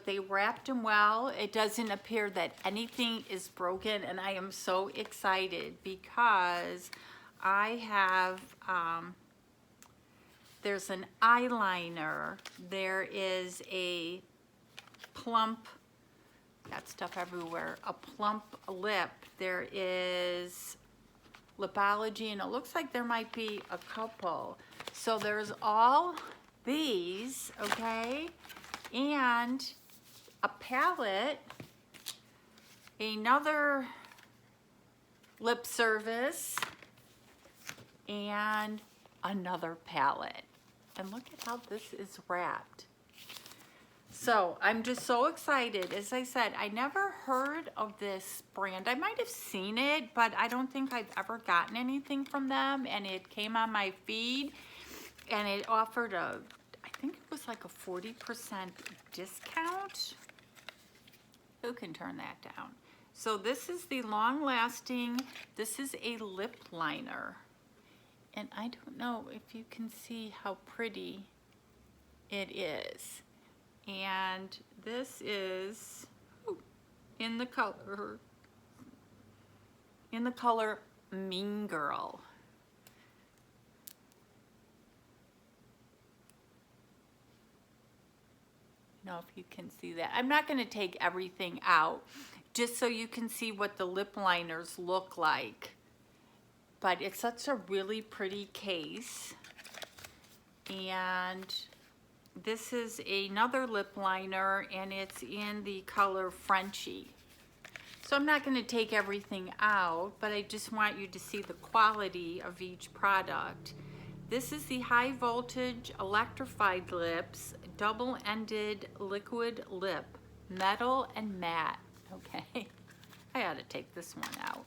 but they wrapped them well. It doesn't appear that anything is broken, and I am so excited because I have, there's an eyeliner, there is a plump, got stuff everywhere, a plump lip, there is Lipology, and it looks like there might be a couple. So there's all these, okay, and a palette, another lip service, and another palette. And look at how this is wrapped. So I'm just so excited. As I said, I never heard of this brand. I might have seen it, but I don't think I've ever gotten anything from them. And it came on my feed, and it offered a, I think it was like a 40% discount. Who can turn that down? So this is the long-lasting, this is a lip liner. And I don't know if you can see how pretty it is. And this is in the color Mean Girl. Know if you can see that. I'm not going to take everything out just so you can see what the lip liners look like. But it's such a really pretty case. And this is another lip liner, and it's in the color Frenchie. So I'm not going to take everything out, but I just want you to see the quality of each product. This is the High Voltage Electrified Lips Double-Ended Liquid Lip, Metal and Matte. Okay, I ought to take this one out.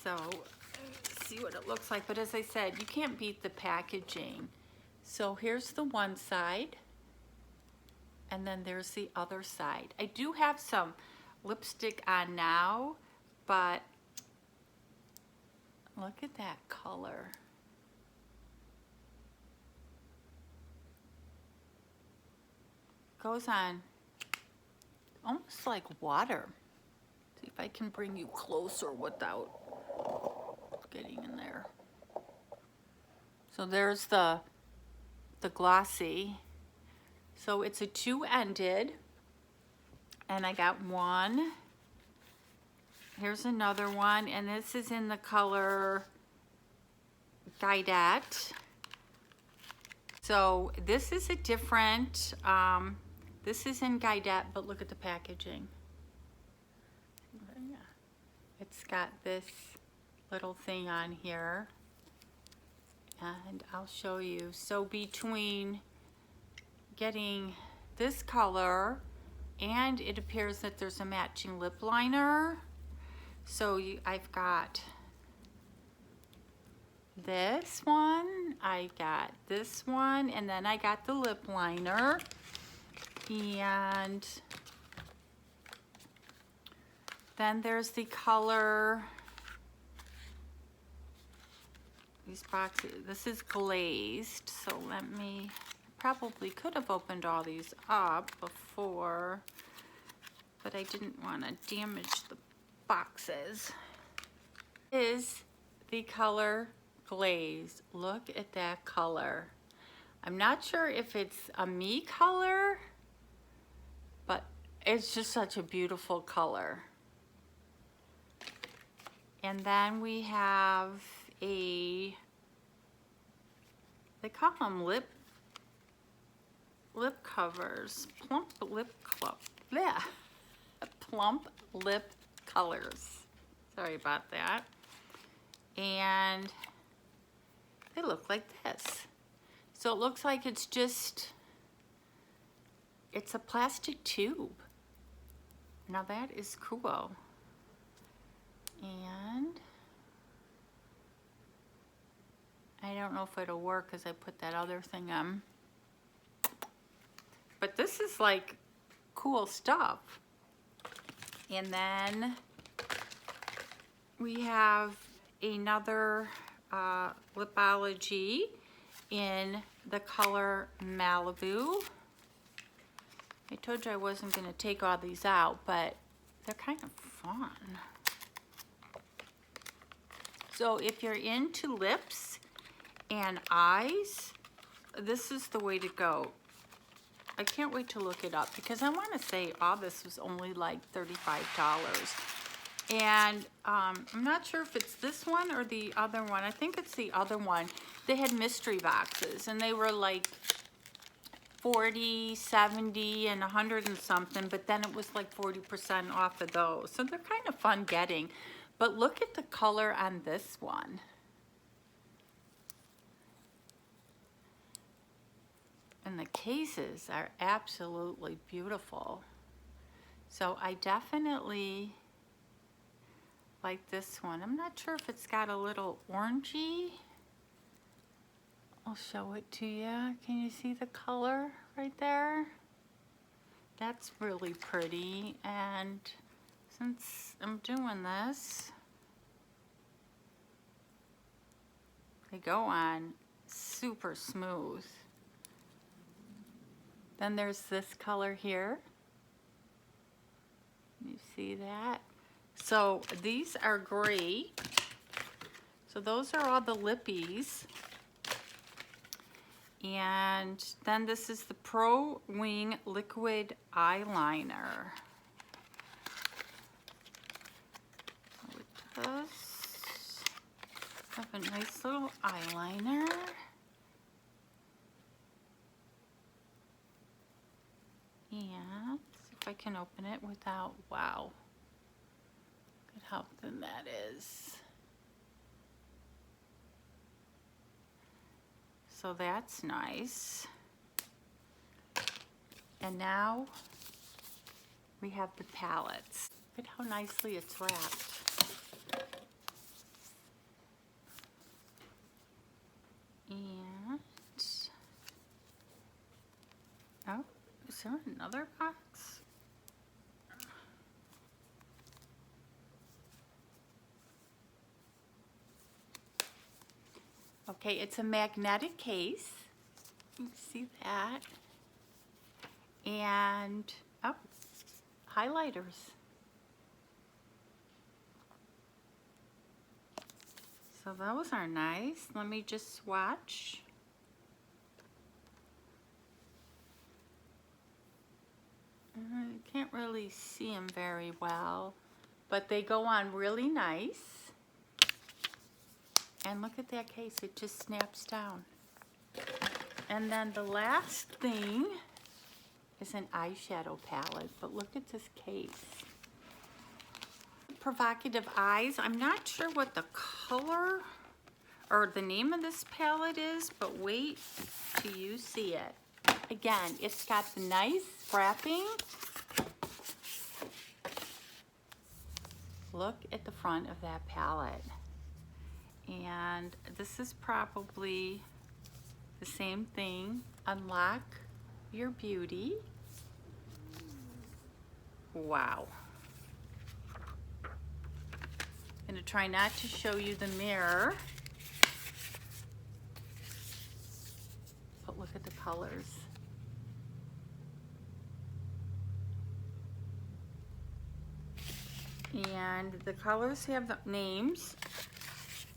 So, let's see what it looks like. But as I said, you can't beat the packaging. So here's the one side, and then there's the other side. I do have some lipstick on now, but look at that color. Goes on almost like water. See if I can bring you closer without getting in there. So there's the glossy. So it's a two-ended, and I got one. Here's another one, and this is in the color Guidette. So this is a different, this is in Guidette, but look at the packaging. It's got this little thing on here, and I'll show you. So between getting this color, and it appears that there's a matching lip liner. So I've got this one, I got this one, and then I got the lip liner. And then there's the color, these boxes, this is glazed, so let me, probably could have opened all these up before, but I didn't want to damage the boxes. Is the color Glaze. Look at that color. I'm not sure if it's a me color, but it's just such a beautiful color. And then we have a, they call them lip covers, plump lip club, yeah, plump lip colors. Sorry about that. And they look like this. So it looks like it's just, it's a plastic tube. Now that is cool. And I don't know if it'll work because I put that other thing on. But this is like cool stuff. And then we have another Lipology in the color Malibu. I told you I wasn't going to take all these out, but they're kind of fun. So if you're into lips and eyes, this is the way to go. I can't wait to look it up because I want to say all this was only like $35. And I'm not sure if it's this one or the other one. I think it's the other one. They had mystery boxes and they were like 40, 70, and 100 and something, but then it was like 40% off of those. So they're kind of fun getting. But look at the color on this one. And the cases are absolutely beautiful. So I definitely like this one. I'm not sure if it's got a little orangey. I'll show it to you. Can you see the color right there? That's really pretty. And since I'm doing this, they go on super smooth. Then there's this color here. You see that? So these are great. So those are all the lippies. And then this is the Pro Wing Liquid Eyeliner. With this, have a nice little eyeliner. And see if I can open it without, wow. Look at how thin that is. So that's nice. And now we have the palettes. Look at how nicely it's wrapped. And, oh, is there another box? Okay, it's a magnetic case. You can see that. And, oh, highlighters. So those are nice. Let me just swatch. I can't really see them very well, but they go on really nice. And look at that case, it just snaps down. And then the last thing is an eyeshadow palette, but look at this case. Provocative eyes. I'm not sure what the color or the name of this palette is, but wait till you see it. Again, it's got the nice wrapping. Look at the front of that palette. And this is probably the same thing. Unlock your beauty. Wow. I'm going to try not to show you the mirror. But look at the colors. And the colors have the names.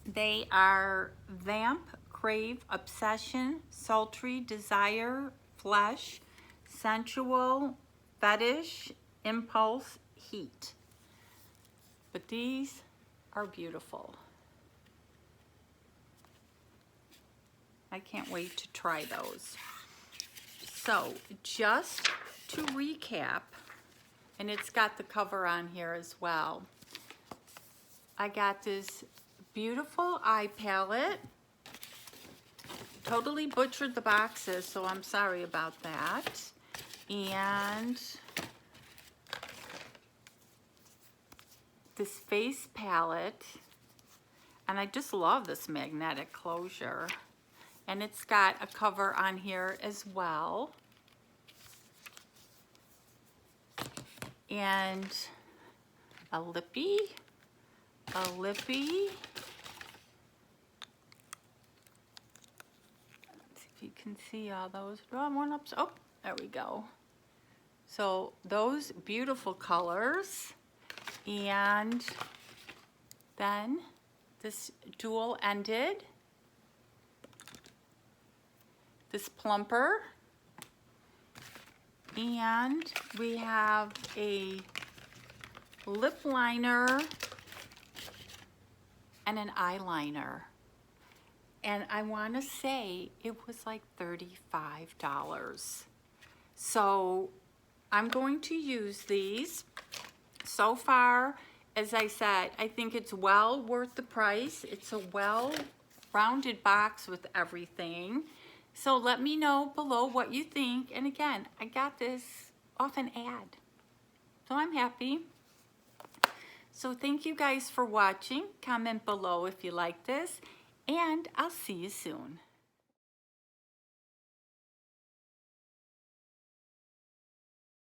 They are Vamp, Crave, Obsession, Sultry, Desire, Flesh, Sensual, Fetish, Impulse, Heat. But these are beautiful. I can't wait to try those. So just to recap, and it's got the cover on here as well. I got this beautiful eye palette. Totally butchered the boxes, so I'm sorry about that. And this face palette. And I just love this magnetic closure. And it's got a cover on here as well. And a lippy. Let's see if you can see all those. Oh, one up. Oh, there we go. So those beautiful colors. And then this dual ended, this plumper, and we have a lip liner and an eyeliner. And I want to say it was like $35. So I'm going to use these. So far, as I said, I think it's well worth the price. It's a well-rounded box with everything. So let me know below what you think. And again, I got this off an ad. So I'm happy. So thank you guys for watching. Comment below if you like this. And I'll see you soon.